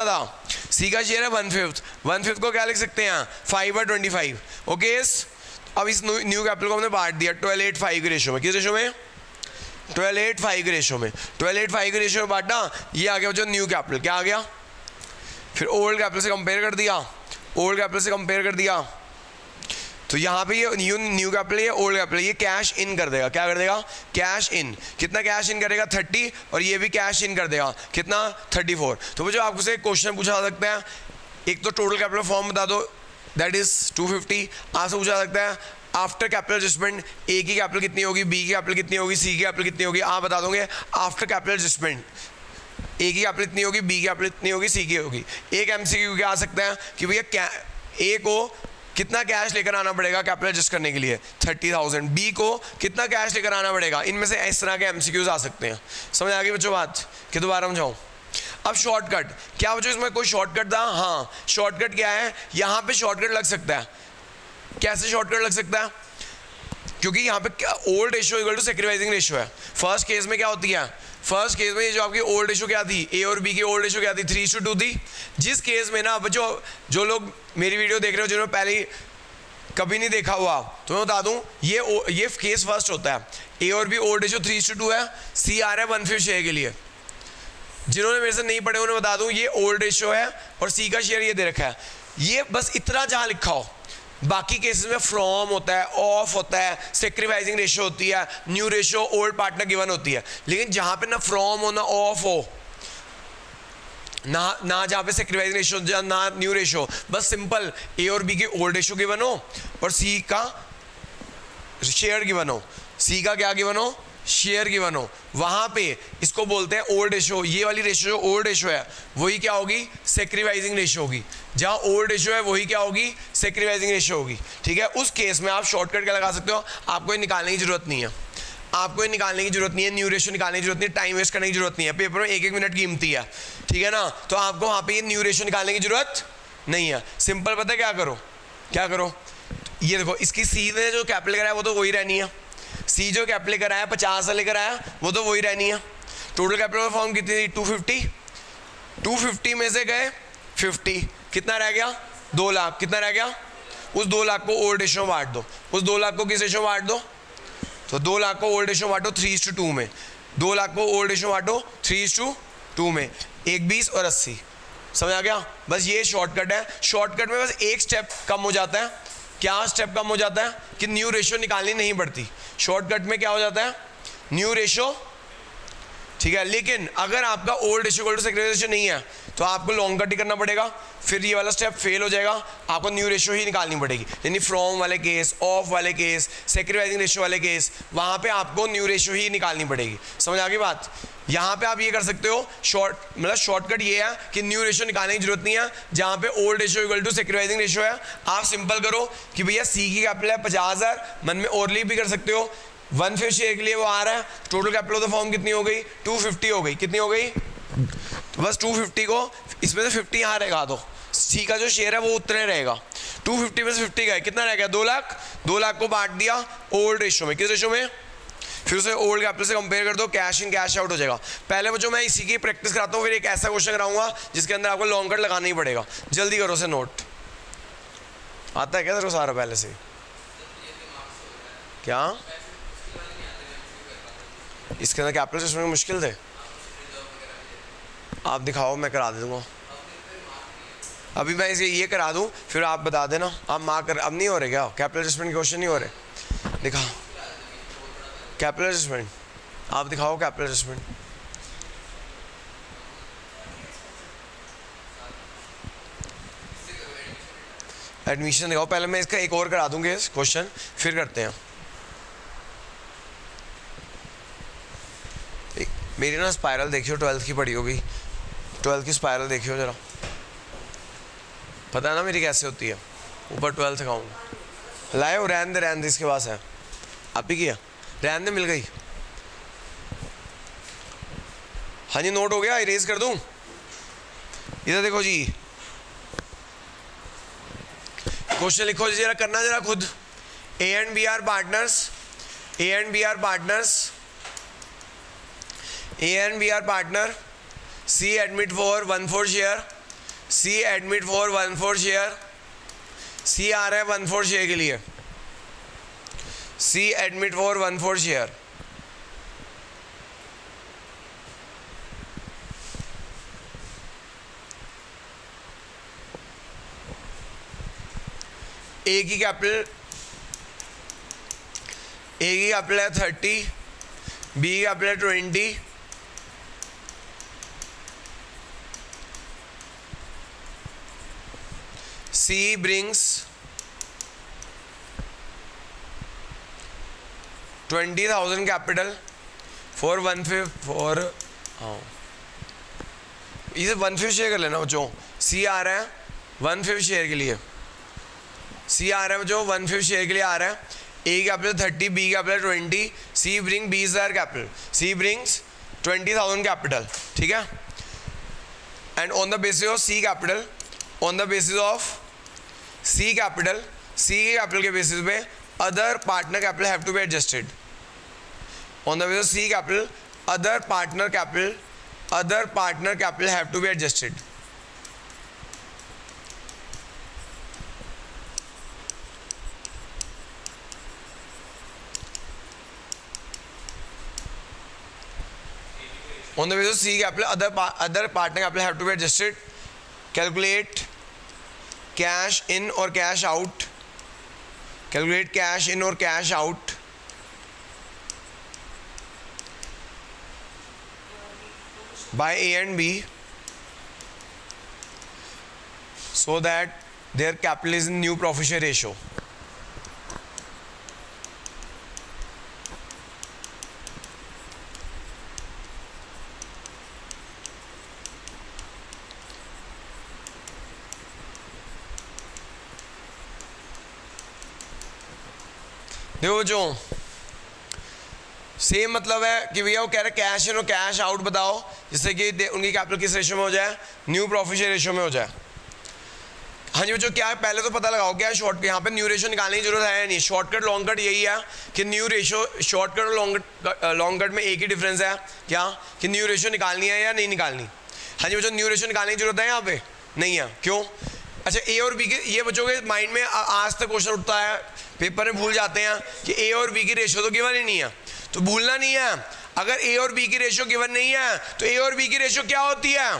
था, सी का शेयर है 1/5, 1/5 को क्या लिख सकते हैं 5/25। ओके, अब इस न्यू कैपिटल को हमने बांट दिया 12:8:5 के रेशो में। किस रेशो में 12:8:5 के रेशो में, 12:8:5 के रेशो में बांटा, ये आ गया जो न्यू कैपिटल। क्या आ गया, फिर ओल्ड कैपिटल से कंपेयर कर दिया, ओल्ड कैपिटल से कंपेयर कर दिया, तो यहाँ पे ये न्यू कैपिटल, ये ओल्ड कैपिटल, ये कैश इन कर देगा। क्या कर देगा, कैश इन। कितना कैश इन करेगा 30, और ये भी कैश इन कर देगा कितना 34। तो वो जो आपको से क्वेश्चन पूछा सकता है, एक तो टोटल कैपिटल फॉर्म बता दो, दैट इज 250। आपसे पूछा सकता है आफ्टर कैपिटल एडजस्टमेंट ए की कैपिटल कितनी होगी, बी की कैपिटल कितनी होगी, सी की कैपिटल कितनी होगी, आप बता दोगे आफ्टर कैपिटल एडजस्टमेंट ए की कैपिटल इतनी होगी, बी की कैपिटल इतनी होगी, सी की होगी। एक एमसीक्यू क्या आ सकता है कि भैया ए को कितना कैश लेकर आना पड़ेगा कैपिटल एडजस्ट करने के लिए 30,000, बी को कितना कैश लेकर आना पड़ेगा। इनमें से इस तरह के एमसीक्यूज आ सकते हैं। समझ आ गई बच्चों बात कि दोबारा समझाऊं। अब शॉर्टकट क्या बच्चों, इसमें कोई शॉर्टकट था? हाँ, शॉर्टकट क्या है, यहाँ पे शॉर्टकट लग सकता है। कैसे शॉर्टकट लग सकता है, क्योंकि यहाँ पे old ratio equal to sacrificing ratio है। फर्स्ट केस में क्या होती है, फर्स्ट केस में ये जो आपकी ओल्ड रेशियो क्या थी, ए और बी की ओल्ड रेशियो क्या थी 3:2 थी। जिस केस में ना बच्चों, जो लोग मेरी वीडियो देख रहे हो जिन्होंने पहले कभी नहीं देखा हुआ, तो मैं बता दूं ये केस फर्स्ट होता है। ए और बी ओल्ड रेशियो 3:2 है, सी आ रहा है 1/5 शेयर के लिए। जिन्होंने मेरे से नहीं पढ़े उन्हें बता दूं ये ओल्ड रेशियो है और सी का शेयर ये दे रखा है। ये बस इतना जहां लिखा हो, बाकी केसेस में फ्रॉम होता है, ऑफ होता है, सेक्रीफाइसिंग रेशियो होती है, new ratio old partner given होती है। लेकिन जहां पे ना फ्रॉम हो ना ऑफ हो, ना जहां पे सेक्रीफाइसिंग रेशियो ना न्यू रेशियो, बस सिंपल ए और बी की ओल्ड रेशियो गिवन हो और सी का शेयर गिवन हो, सी का क्या गिवन हो, शेयर गिवन हो, वहां पे इसको बोलते हैं ओल्ड रेशियो। ये वाली रेशियो जो ओल्ड रेशियो है वही क्या होगी, सेक्रीफाइसिंग रेशियो होगी। जहां ओल्ड रेशियो है वही क्या होगी, सेक्रीफाइसिंग रेशियो होगी। ठीक है, उस केस में आप शॉर्टकट क्या लगा सकते हो, आपको ये निकालने की जरूरत नहीं है, आपको ये निकालने की जरूरत नहीं है, न्यू रेशियो निकालने की जरूरत नहीं है, टाइम वेस्ट करने की जरूरत नहीं है। पेपर में 1-1 मिनट कीमती है, ठीक है ना, तो आपको वहां पे ये न्यू रेशियो निकालने की जरूरत नहीं है। सिंपल पता है क्या करो, क्या करो, ये देखो इसकी सी ने जो कैपिटल कराया वो तो वही रहनी है, सी जो कैपिटल कराया 50 लेकर आया वो तो वही रहनी है। टोटल कैपिटल फॉर्म कितनी थी 250, 250 में से गए 50, कितना रह गया 2 लाख। कितना रह गया, उस 2 लाख को ओल्ड रेशियो में बांट दो, उस 2 लाख को किस रेशियो में बांट दो, तो 2 लाख को ओल्ड रेशियो में बांटो 3:2 में, 2 लाख को ओल्ड रेशियो में बांटो 3:2 में, 1 20 और 80। समझ आ गया, बस ये शॉर्टकट है। शॉर्टकट में बस एक स्टेप कम हो जाता है। क्या स्टेप कम हो जाता है कि न्यू रेशियो निकालनी नहीं पड़ती। शॉर्टकट में क्या हो जाता है, न्यू रेशियो, ठीक है। लेकिन अगर आपका old ratio equal to sacrificing ratio नहीं है तो आपको लॉन्ग कट ही करना पड़ेगा, फिर ये वाला स्टेप फेल हो जाएगा, आपको न्यू रेशियो ही निकालनी पड़ेगी। यानी फ्रॉम वाले केस, ऑफ वाले केस, सेक्रीफाइसिंग रेशियो वाले केस, वहां पे आपको न्यू रेशियो ही निकालनी पड़ेगी। समझ आ गई बात। यहाँ पे आप ये कर सकते हो, शॉर्टकट ये है कि न्यू रेशियो निकालने की जरूरत नहीं है। जहाँ पे old ratio equal to sacrificing ratio है, आप सिंपल करो कि भैया सी की कैपिटल है 50,000, मन में ओरली भी कर सकते हो, 1/5 शेयर के लिए वो आ रहा है, total capital of the form कितनी हो गई 250 हो गई। कितनी हो गई, तो बस 250 को इसमें से 50 यहाँ रहेगा, तो सी का जो शेयर है वो उतने रहेगा। 250 में से 50 गए, कितना रह गया 2 लाख। 2 लाख को बांट दिया ओल्ड रेशियो में, किस रेशियो में, फिर उसे ओल्ड कैपिटल से कंपेयर कर दो, कैश इन कैश आउट हो जाएगा। पहले बच्चों मैं इसी की प्रैक्टिस कराता हूँ, फिर एक ऐसा क्वेश्चन कराऊंगा जिसके अंदर आपको लॉन्ग कट लगाना ही पड़ेगा। जल्दी करो से नोट, आता है क्या तेरे को सारा पहले से, क्या इसके अंदर कैपिटल एडजस्टमेंट में मुश्किल थे, आप दिखाओ मैं करा दे दूंगा। अभी मैं इसे ये करा दूं फिर आप बता देना, आप मार्क कर। अब नहीं हो रहे क्या कैपिटल एडजस्टमेंट के क्वेश्चन, नहीं हो रहे, दिखाओ कैपिटल एडजस्टमेंट, आप दिखाओ कैपिटल एडजस्टमेंट। एडमिशन दिखाओ, पहले मैं इसका एक और करा दूंगे क्वेश्चन, फिर करते हैं। मेरी ना स्पायरल देखियो, 12th की पढ़ी होगी, 12th की स्पायरल देखियो जरा, पता है ना मेरी कैसे होती है, ऊपर 12th अकाउंट लाए हो, रहन दे इसके पास है, आप ही किया, रहन दे, मिल गई। हाँ जी नोट हो गया, इरेज कर दूं, इधर देखो जी, क्वेश्चन लिखो जरा, करना जरा खुद। A and B are partners, A and B are partners, A and B are partner, C admit for 1/4 share, C admit for 1/4 share, C आ रहा है 1/4 शेयर के लिए, C admit for 1/4 share. A की कैपिटल है 30, B की capital है 20, C brings 20,000 capital for 1/5 for, हाँ इसे 1/5 शेयर कर लेना बच्चों। सी आ रहा है 1/5 शेयर के लिए, सी आ रहा है बच्चों 1/5 शेयर के लिए आ रहा है। A capital 30, B capital 20, C bring 20,000 capital, C brings 20,000 capital, ठीक है। And on the basis of C capital, on the basis of C capital, C capital के बेसिस पे other partner capital have to be adjusted. On the basis of C capital other partner capital have to be adjusted. On the basis of C capital, other partner capital have to be adjusted. Calculate cash in or cash out. Calculate cash in or cash out. By A and B, so that their capital is in new profit share ratio. देखो जो same मतलब है कि भैया वो कह रहे cash in और कैश आउट बताओ, जिससे कि उनकी कैपिटल किस रेशियो में हो जाए, न्यू प्रॉफिट शेयर रेशियो में हो जाए। हाँ जी बच्चों, क्या है पहले तो पता लगाओ क्या शॉर्ट, यहाँ पे न्यू रेशियो निकालने की जरूरत है नहीं। शॉर्टकट लॉन्ग कट यही है कि न्यू रेशियो, शॉर्टकट और लॉन्ग कट में एक ही डिफरेंस है क्या, कि न्यू रेशियो निकालनी है या नहीं निकालनी। हाँ जी बच्चों, न्यू रेशियो निकालने की जरूरत है यहाँ पे नहीं है, क्यों? अच्छा ए और बी के, ये बच्चों के माइंड में आज तक क्वेश्चन उठता है, पेपर में भूल जाते हैं कि ए और बी की रेशियो तो गिवन ही नहीं है, तो भूलना नहीं है। अगर ए और बी की रेशियो गिवन नहीं है तो ए और बी की रेशियो क्या होती है,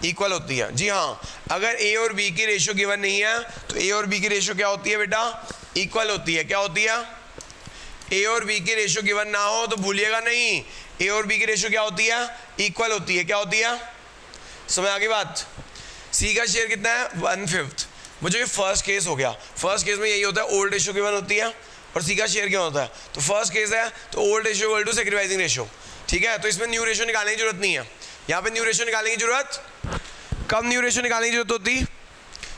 इक्वल होती है। जी हाँ, अगर ए और बी की रेशियो गिवन नहीं है तो ए और बी की रेशियो क्या होती है बेटा, इक्वल होती है। क्या होती है? ए और बी की रेशियो गिवन ना हो तो भूलिएगा नहीं, ए और बी की रेशियो क्या होती है, इक्वल होती है। क्या होती है, समझ आ गई बात? सी का शेयर कितना है, 1/5। मुझे ये फर्स्ट केस हो गया। फर्स्ट केस में यही होता है, ओल्ड रेशियो गिवन होती है और सी का शेयर क्या होता है। तो फर्स्ट केस है तो old ratio equal to sacrificing ratio, ठीक है। तो इसमें न्यू रेशियो निकालने की जरूरत नहीं है। यहाँ पे न्यू रेशियो निकालने की जरूरत, कब न्यू रेशियो निकालने की जरूरत होती,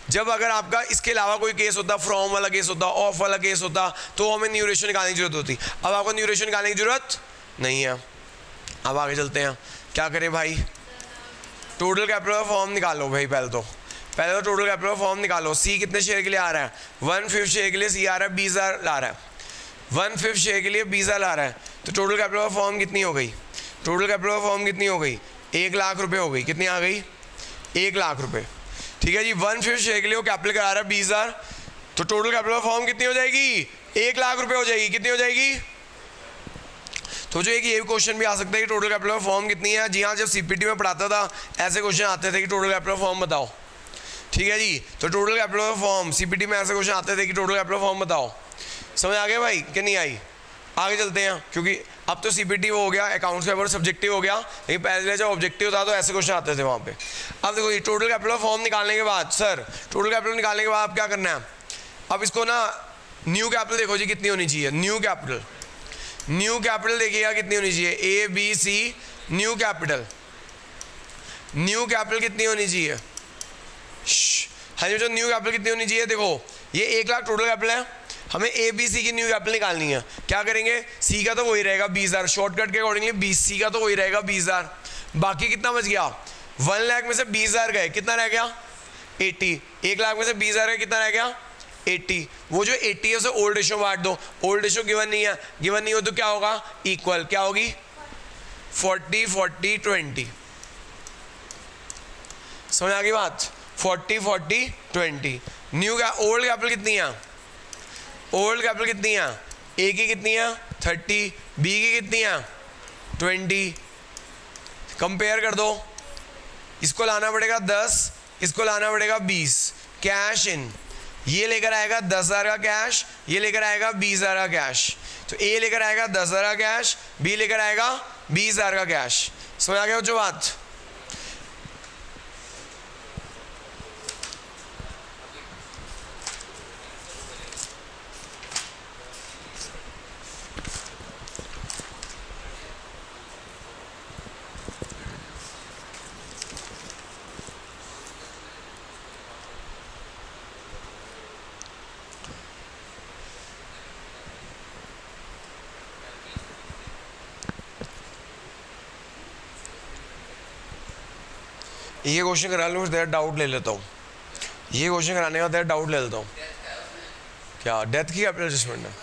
जब अगर आपका इसके अलावा कोई केस होता, फ्रॉम वाला केस होता, ऑफ वाला केस होता, तो हमें न्यू रेशियो निकालने की जरूरत होती। अब आपको न्यू रेशियो निकालने की जरूरत नहीं है। अब आगे चलते हैं, क्या करें भाई, टोटल कैपिटल का फॉर्म निकालो भाई। पहले तो टोटल कैपिटल का फॉर्म निकालो। सी कितने शेयर के लिए आ रहा है, 1/5 शेयर के लिए सी आ रहा है 20,000 ला रहा है, 1/5 शेयर के लिए 20,000 ला रहा है। तो टोटल कैपिटल का फॉर्म कितनी हो गई, टोटल कैपिटल का फॉर्म कितनी हो गई, 1 लाख रुपए हो गई। कितनी आ गई, 1 लाख रुपए, ठीक है जी। 1/5 शेयर के लिए वो कैपिटल करा रहा है 20,000, तो टोटल कैपिटल का फॉर्म कितनी हो जाएगी, 1 लाख रुपए हो जाएगी। कितनी हो जाएगी? तो जो एक ये क्वेश्चन भी आ सकता है कि टोटल कैपिटल फॉर्म कितनी है। जी हाँ, जब सीपीटी में पढ़ाता था ऐसे क्वेश्चन आते थे कि टोटल कैपिटल फॉर्म बताओ, ठीक है जी। तो टोटल कैपिटल फॉर्म सीपीटी में ऐसे क्वेश्चन आते थे कि टोटल कैपिटल फॉर्म बताओ। समझ आ गया भाई कि नहीं आई? आगे चलते हैं, क्योंकि अब तो सीपीटी हो गया, अकाउंट्स पेपर सब्जेक्टिव हो गया, लेकिन पहले जब ऑब्जेक्टिव था तो ऐसे क्वेश्चन आते थे वहाँ पे। अब देखो टोटल कैपिटल फॉर्म निकालने के बाद, सर टोटल कैपिटल निकालने के बाद आप क्या करना है, अब इसको ना न्यू कैपिटल देखो जी कितनी होनी चाहिए। न्यू कैपिटल देखिएगा कितनी होनी चाहिए, A B C new capital कितनी होनी चाहिए। हाँ जी, जो न्यू कैपिटल कितनी होनी चाहिए, देखो ये 1 लाख टोटल कैपिटल है, हमें ए बी सी की न्यू कैपिटल निकालनी है। क्या करेंगे, सी का तो वही रहेगा 20,000, शॉर्टकट के अकॉर्डिंगली सी का तो वही रहेगा 20,000। बाकी कितना बच गया, 1 लाख में से 20,000 गए, कितना रह गया 80। 1 लाख में से 20,000 गए, कितना रह गया 80। वो जो 80 है उसे ओल्ड रेशियो बांट दो। ओल्ड रेशियो गिवन नहीं है, गिवन नहीं हो तो क्या होगा, इक्वल। क्या होगी, 40 40 20। समझ आ गई बात, 40 40 20। न्यू का ओल्ड कैपिटल कितनी है? ओल्ड कैपिटल कितनी है? ए की कितनी है? 30, बी की कितनी है? 20। कंपेयर कर दो, इसको लाना पड़ेगा 10, इसको लाना पड़ेगा 20। कैश इन, ये लेकर आएगा 10,000 का कैश, ये लेकर आएगा 20,000 का कैश। तो ए लेकर आएगा 10,000 का कैश, बी लेकर आएगा 20,000 का कैश। समझ आ गया जो बात? ये क्वेश्चन करा लूँ, फिर डाउट ले लेता हूँ। ये क्वेश्चन कराने का तेरा डाउट ले लेता हूँ। क्या डेथ की कैपिटल एडजस्टमेंट है?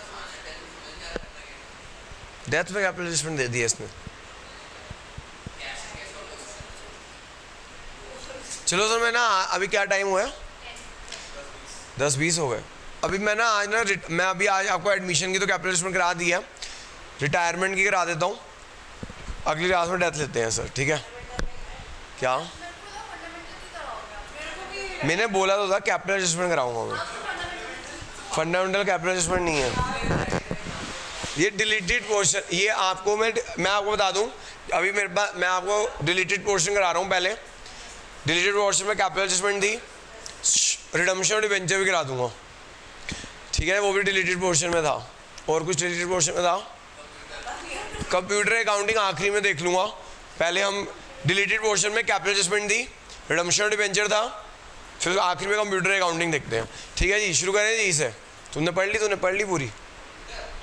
डेथ में कैपिटल एडजस्टमेंट दे दिया इसने। चलो सर, मैं ना अभी क्या टाइम हुआ है? 10-20 हो गए। अभी मैं ना आज ना मैं अभी आज आपको एडमिशन की तो कैपिटल एडजस्टमेंट करा दी है, रिटायरमेंट की करा देता हूँ। अगली क्लास में डेथ लेते हैं सर, ठीक है? क्या मैंने बोला तो था कैपिटल एडजस्टमेंट कराऊंगा मैं, फंडामेंटल कैपिटल एडजस्टमेंट नहीं है। ये डिलीटेड पोर्शन, ये आपको मैं आपको बता दूं, अभी मेरे पास मैं आपको डिलीटेड पोर्शन करा रहा हूँ। पहले डिलीटेड पोर्शन में कैपिटल एडजस्टमेंट दी, रिडम्पशन और डिबेंचर भी करा दूंगा, ठीक है? वो भी डिलीटेड पोर्शन में था। और कुछ डिलीटेड पोर्शन में था, कंप्यूटर अकाउंटिंग आखिरी में देख लूँगा। पहले हम डिलीटेड पोर्शन में कैपिटल एडजस्टमेंट दी, रिडम्पशन और डिबेंचर था, फिर आखिर में कंप्यूटर अकाउंटिंग देखते हैं, ठीक है जी? शुरू करें जी इसे। तूने पढ़ ली पूरी?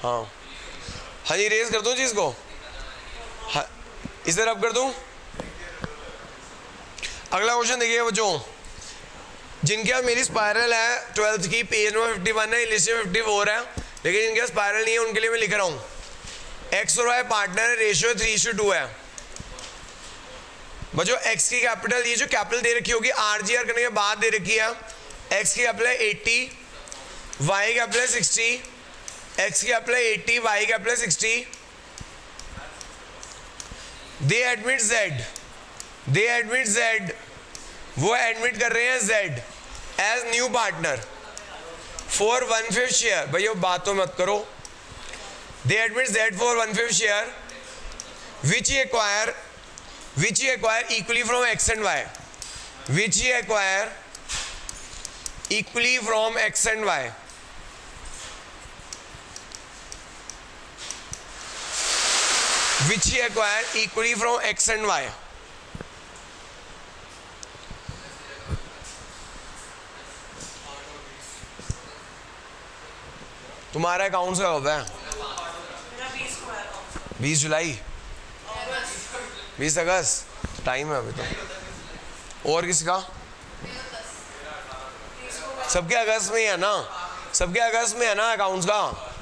हाँ हाँ जी, रेज कर दूँ चीज़ को? हाँ, इसे रब कर दूँ। अगला क्वेश्चन देखिए बच्चों, जिनके यहाँ मेरी स्पायरल है 12th की, पेज नंबर 51 है, इंग्लिश में 54 है, लेकिन जिनके स्पायरल नहीं है उनके लिए मैं लिख रहा हूँ। एक्स और वाई पार्टनर है, रेशियो 3:2 है। बच्चों एक्स की कैपिटल, ये जो कैपिटल दे रखी होगी आरजीआर करने के बाद दे रखी है। एक्स की कैपिटल है 80, वाई की कैपिटल है 60। एक्स की कैपिटल है 80, वाई की कैपिटल है 60। दे एडमिट जेड, वो एडमिट कर रहे हैं Z as new partner for 1/5 share. भाई बातों मत करो। They admit Z for 1/5 share which he acquire equally from x and y, which he acquire equally from x and y, which he acquire equally from x and y। तुम्हारा account का होता है 20 जुलाई 20 अगस्त, time है अभी तो। और किसका? सबके अगस्त में है ना, सबके अगस्त में है ना अकाउंट्स का।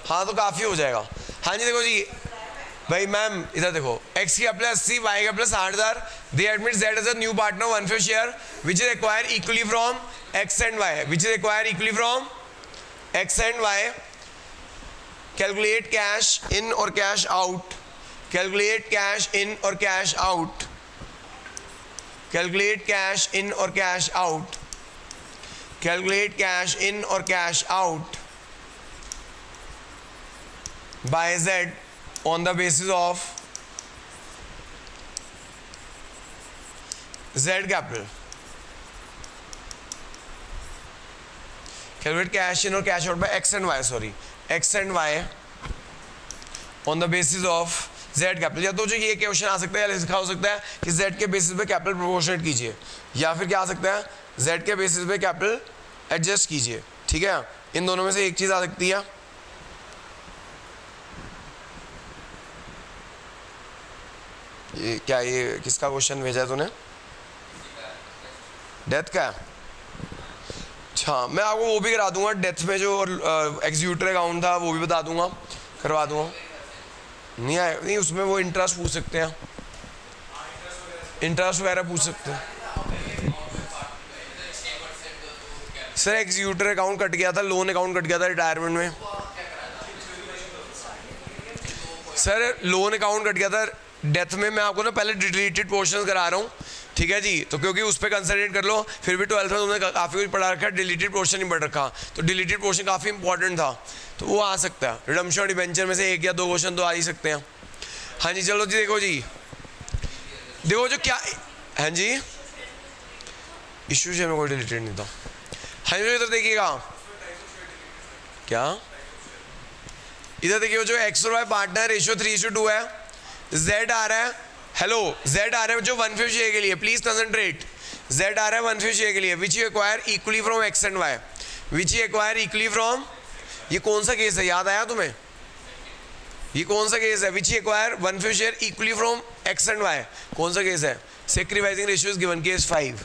हाँ तो काफ़ी हो जाएगा। हाँ जी देखो जी, भाई मैम इधर देखो, एक्स की कैपिटल 80, वाई की capital 60,000। They admit Z as a new partner 1/5 share which is acquire equally from X and Y, which is acquire equally from X and Y. Calculate cash in और cash out, calculate cash in और cash out, calculate cash in और cash out, calculate cash in और cash out by Z on the basis of Z capital. Calculate cash in और cash out by X and Y, sorry X and Y on the basis of Z capital. या तो जो ये question आ सकता है, या लिखा हो सकता है कि जेड के बेसिस पे कैपिटल प्रोपोर्शनेट कीजिए, या फिर क्या आ सकता है जेड के बेसिस पे कैपिटल एडजस्ट कीजिए, ठीक है? इन दोनों में से एक चीज आ सकती है। ये क्या, ये किसका क्वेश्चन भेजा है तूने? डेथ का? अच्छा, मैं आपको वो भी करा दूंगा, डेथ में जो एग्जीक्यूटर अकाउंट था वो भी बता दूंगा, करवा दूंगा। नहीं आए नहीं, उसमें वो इंटरेस्ट पूछ सकते हैं, इंटरेस्ट वगैरह पूछ सकते हैं। सर एग्जीक्यूटर अकाउंट कट गया था, लोन अकाउंट कट गया था रिटायरमेंट में। सर लोन अकाउंट कट गया था डेथ में, मैं आपको ना पहले डिलीटेड पोर्शन करा रहा हूँ, ठीक है जी। तो क्योंकि उस पर कंसंट्रेट कर लो, फिर भी 12th में तुमने काफ़ी कुछ पढ़ा रखा है, डिलीटेड पोर्शन नहीं पढ़ रखा, तो डिलीटेड पोर्शन काफ़ी इंपॉर्टेंट था, तो वो आ सकता है। रिडम्पशन और डिबेंचर में से 1 या 2 क्वेश्चन तो आ ही सकते हैं। हाँ जी चलो जी, देखो जी, देखो जो क्या, हाँ जी इशू से में कोई डिलीटेड नहीं था। हाँ जी इधर देखिएगा, क्या इधर देखिए जो एक्स और वाई पार्टनर रेशियो 3:2 है, जेड आ रहा है, हेलो जेड आ रहा है जो 1/5 शेयर के लिए, प्लीज कंसंट्रेट, जेड आ रहा है 1/5 शेयर के लिए, which you acquire equally from X and Y, which you acquire equally from, ये कौन सा केस है, याद आया तुम्हें, ये कौन सा केस है, which you acquire 1/5 share equally from X and Y, कौन सा केस है, sacrificing ratio is given, case 5।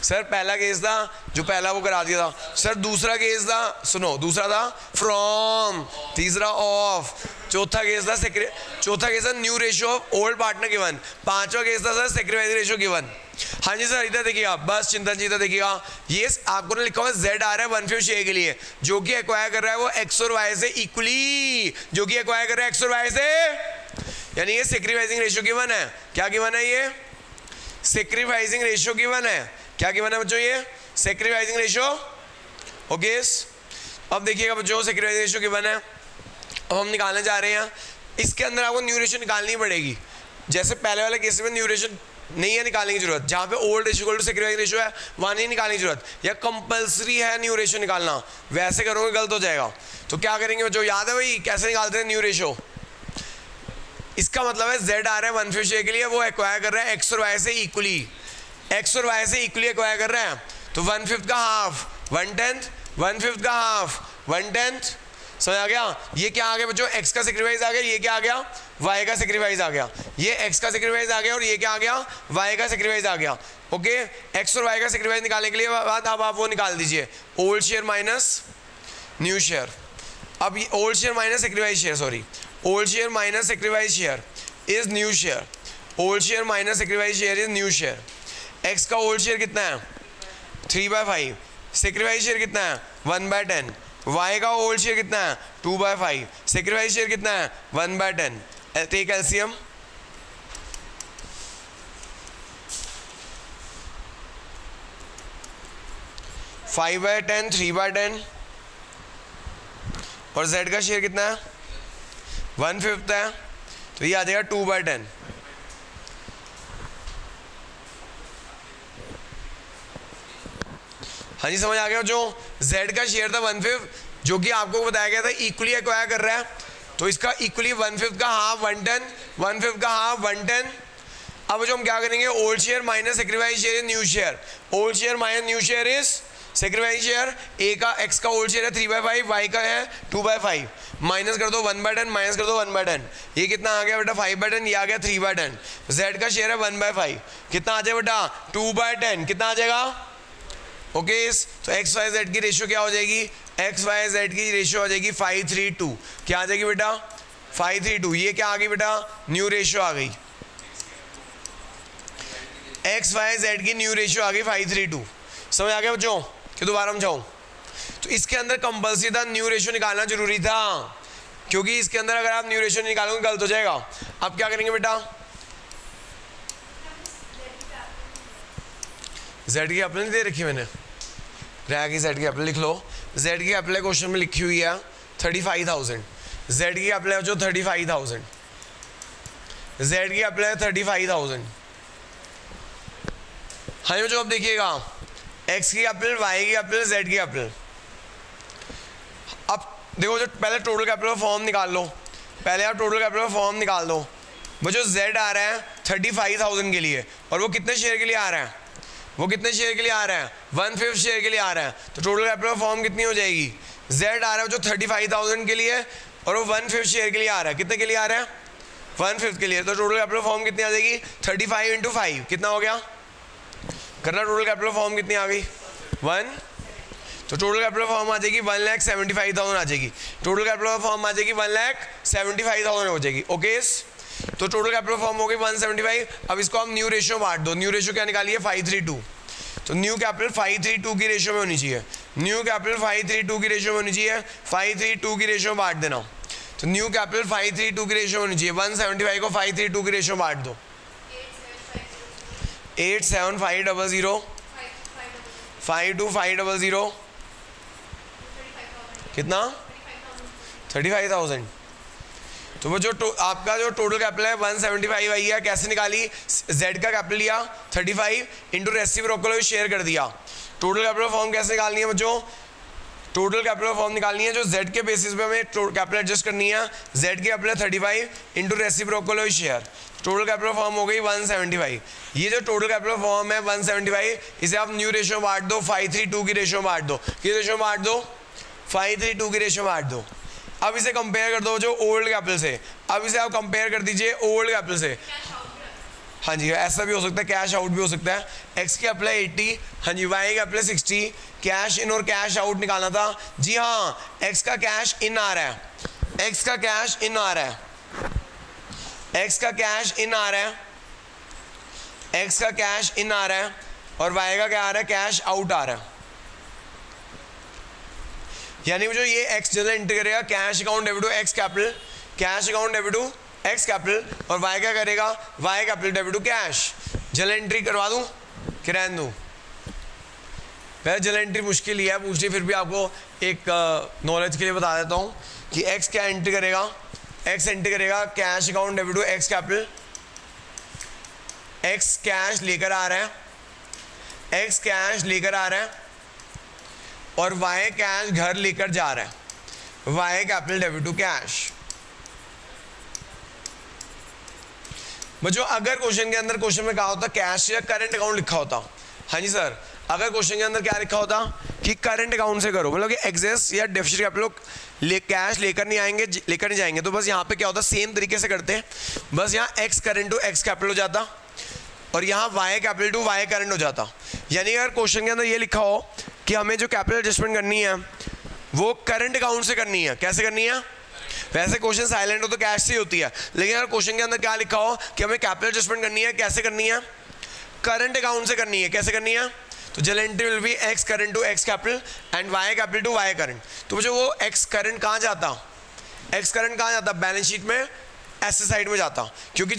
Sir पहला केस था जो पहला वो करा दिया था, सर दूसरा केस था, सुनो दूसरा था फ्रॉम, तीसरा ऑफ, चौथा केस था new ratio of old partner given, पांचवा केस था सर सेक्रीफाइसिंग रेशियो गिवन। हाँ जी सर इधर देखिएगा, बस चिंतन जी इधर देखिएगा, ये आपको ना लिखा हुआ जेड आ रहा है 1/5 शेयर के लिए, जो कि एक्वायर कर रहा है वो एक्स और वाई से इक्वली, जो कि एक्वायर कर रहा है एक्स और वाई से, यानी ये सेक्रीफाइसिंग रेशियो गिवन है, क्या गिवन है, ये सेक्रीफाइसिंग रेशियो गिवन है, क्या गिवन है बच्चों, ये सेक्रीफाइसिंग रेशियो, ओके। अब देखिएगा बच्चों सेक्रीफाइसिंग रेशियो गिवन है, अब हम निकालने जा रहे हैं, इसके अंदर आपको न्यू रेशियो निकालनी पड़ेगी, जैसे पहले वाले केस में न्यू रेशियो नहीं है निकालने की जरूरत, जहाँ पे old ratio two sacrificing ratio है वहाँ नहीं निकालने की जरूरत, या कंपलसरी है न्यू रेशियो निकालना, वैसे करोगे गलत हो जाएगा। तो क्या करेंगे बच्चों, याद है भाई कैसे निकालते हैं न्यू रेशियो, इसका मतलब है जेड आ रहा है 1/5 शेयर के लिए, वो एक्वायर कर रहा है एक्स और वाई से इक्वली, एक्स और वाई से इक्वली एक्वायर कर रहे हैं, तो 1/5 का हाफ 1/10, 1/5 का हाफ 1/10, समझ आ गया। ये क्या आ गया बच्चों, एक्स का सेक्रीफाइस आ गया, ये क्या आ गया, वाई का सेक्रीफाइस आ गया, ये एक्स का सेक्रीफाइस आ गया और ये क्या आ गया, वाई का सेक्रीफाइस आ गया, ओके। एक्स और वाई का सेक्रीफाइस निकालने के लिए बाद अब आप वो निकाल दीजिए, old share minus new share. अब ये old share minus sacrifice share, sorry, old share minus sacrifice share is new share, old share minus sacrifice share is new share. X का ओल्ड शेयर कितना है 3/5, सेक्रीफाइस शेयर कितना है 1/10, Y का old share कितना है 2/5, सेक्रीफाइस शेयर कितना है 1/10, टेक एलसीएम, फाइव 5/10, 3/10, और जेड का शेयर कितना है 1/5 है, तो ये आ जाएगा 2/10। हाँ जी समझ आ गया, जो z का शेयर था 1/5, जो कि आपको बताया गया था इक्वली एक्वायर कर रहा है, तो इसका इक्वली 1/5 का हाफ 1/10, 1/5 का हाफ 1/10। अब जो हम क्या करेंगे, old share minus sacrifice share is new share, old share minus new share is sacrifice share, A का एक्स का ओल्ड शेयर है 3/5, वाई का है 2/5, माइनस कर दो 1/10, माइनस कर दो 1/10, ये कितना आ गया बेटा 5/10, ये आ गया 3/10, z का शेयर है 1/5, कितना आ जाएगा बेटा 2/10, कितना आ जाएगा, ओके। तो एक्स वाई जेड की रेशियो क्या हो जाएगी, एक्स वाई जेड की रेशियो हो जाएगी 5:3:2, क्या आ जाएगी बेटा 5:3:2, ये क्या आ गई बेटा न्यू रेशियो आ गई, एक्स वाई जेड की न्यू रेशियो आ गई 5:3:2, समझ आ गया बच्चों कि दोबारा समझाऊं। तो इसके अंदर कंपल्सरी था न्यू रेशियो निकालना जरूरी था, क्योंकि इसके अंदर अगर आप न्यू रेशियो निकालोगे गलत हो जाएगा। अब क्या करेंगे बेटा, जेड की एप्पल नहीं दे रखी मैंने, रह गई जेड की एप्पल, लिख लो, जेड की एप्पल क्वेश्चन में लिखी हुई है 35,000, जेड की एप्पल है जो 35,000, जेड की एप्पल है 35,000। हाँ जो अब देखिएगा, एक्स की एप्पल, वाई की एप्पल, जेड की एप्पल। अब देखो जो पहले टोटल कैपिटल फॉर्म निकाल लो, पहले आप टोटल कैपिटल फॉर्म निकाल दो, वो जो जेड आ रहा है 35,000 के लिए, और वो कितने शेयर के लिए आ रहा है, वो कितने शेयर के लिए आ रहा है 1/5 शेयर के लिए आ रहा है, तो टोटल कैपिटल फॉर्म कितनी हो जाएगी, z आ रहा है जो 35,000 के लिए, और वो 1/5 शेयर के लिए आ रहा है, कितने के लिए आ रहा है 1/5 के लिए, तो टोटल कैपिटल फॉर्म कितनी आ जाएगी 35 × 5, कितना हो गया, करना टोटल कैपिटल फॉर्म कितनी आ गई 1, तो टोटल कैपिटल फॉर्म आ जाएगी 1,75,000 आ जाएगी, टोटल कैपिटल फॉर्म आ जाएगी 1,75,000 हो जाएगी, ओके। तो टोटल कैपिटल फॉर्म हो गई 175। अब इसको आप न्यू रेशियो बांट दो, न्यू रेशियो क्या निकालिए 5:3:2, तो न्यू कैपिटल 532 की रेशियो में होनी चाहिए, न्यू कैपिटल 532 की रेशियो में होनी चाहिए, 532 की रेशियो में बांट देना। तो न्यू कैपिटल 532 की रेशियो में होनी चाहिए, 175 को 532 की रेशियो में बांट दो, 87500 52500 कितना 35,000। तो वो जो आपका जो टोटल कैपिटल है 175 आई है, कैसे निकाली, जेड का कैपिटल लिया 35 इंटू रेसिप्रोकल शेयर कर दिया। टोटल कैपिटल फॉर्म कैसे निकालनी है बच्चों, टोटल कैपिटल फॉर्म निकालनी है जो जेड के बेसिस पे हमें कैपिटल एडजस्ट करनी है, जेड की capital 35 into reciprocal share, total capital form हो गई 175। ये जो टोटल कैपिटल फॉर्म है 175, इसे आप न्यू रेशियो में बांट दो, 532 की रेशियो में बांट दो, किस रेशियो में बांट दो, 532 की रेशियो में बांट दो। अब इसे कंपेयर कर दो जो ओल्ड कैपिटल से, अब इसे आप कंपेयर कर दीजिए ओल्ड कैपिटल से। हाँ जी, ऐसा भी हो सकता है, कैश आउट भी हो सकता है। एक्स की कैपिटल 80, हाँ जी, वाई का कैपिटल 60, कैश इन और कैश आउट निकालना था। जी हाँ, एक्स का कैश इन आ रहा है, एक्स का कैश इन आ रहा है, एक्स का कैश इन आ रहा है, एक्स का कैश इन आ रहा है, और वाई का क्या आ रहा है, कैश आउट आ रहा है। यानी जो ये एक्स जनरल एंट्री करेगा cash account debit to X capital, cash account debit to X capital, और वाई क्या करेगा, Y capital debit to cash. Journal entry करवा दूं कि रहने दूं, वैसे जनरल एंट्री मुश्किल ही है पूछनी, फिर भी आपको एक नॉलेज के लिए बता देता हूं कि एक्स क्या एंट्री करेगा, एक्स एंट्री करेगा cash account debit to X capital, X cash लेकर आ रहा है, एक्स कैश लेकर आ रहा है, और वाई कैश घर लेकर जा रहा है, Y capital debit to cash. बच्चों अगर क्वेश्चन के अंदर क्वेश्चन में कहा होता कैश या करंट अकाउंट लिखा होता, हाँ जी सर, अगर क्वेश्चन के अंदर क्या लिखा होता कि करंट अकाउंट से करो, मतलब कि एक्सेस या डेफिसिट कैपिटल कैश लेकर नहीं आएंगे, लेकर नहीं जाएंगे, तो बस यहाँ पे क्या होता सेम तरीके से करते हैं, बस यहाँ X current to X capital हो जाता और यहाँ Y capital to Y current हो जाता। यानी अगर क्वेश्चन के अंदर ये लिखा हो कि हमें जो कैपिटल एडजस्टमेंट करनी है वो करंट अकाउंट से करनी है, कैसे करनी है, वैसे क्वेश्चन साइलेंट हो तो कैश से ही होती है, लेकिन अगर क्वेश्चन के अंदर क्या लिखा हो कि हमें कैपिटल एडजस्टमेंट करनी है, कैसे करनी है, करंट अकाउंट से करनी है, कैसे करनी है, तो journal entry will be X current to X capital and Y capital to Y current. तो जो वो एक्स करंट कहाँ जाता, एक्स करंट कहाँ जाता, बैलेंस शीट में एसेट साइड में जाता, क्योंकि